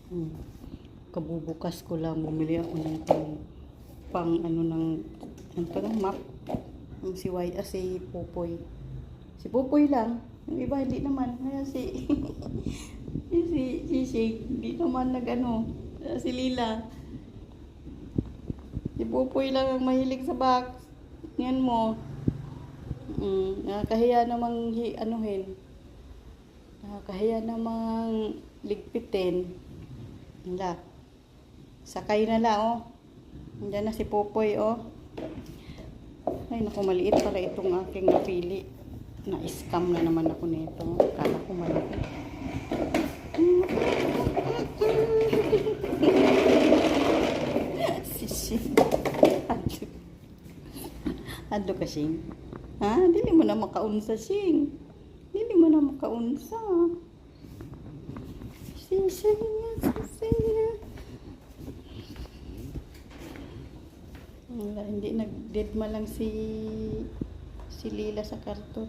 Hmm. Kabubukas ko lang, bumili ako ng pang ano ng map. Si si Pupoy. Si Pupoy lang. Yung iba hindi naman. Kaya si hindi naman nag-ano. Si Lila. Si Pupoy lang ang mahilig sa box. Yan mo. Nakakahiya namang anuhin. Nakakahiya namang ligpitin. Wala. Sakay na la, oh. Nandiyan na si Pupoy, oh. Ay, naku, maliit pala itong aking napili. Na-scam na naman ako nito. Akala ko malaki. Sising. Ando ka, Sing? Ha? Dili mo na makaunsa, Sing. Dili mo na makaunsa. Sising niya, sising niya. Wala, hindi nag-dead ma lang si Lila sa karton.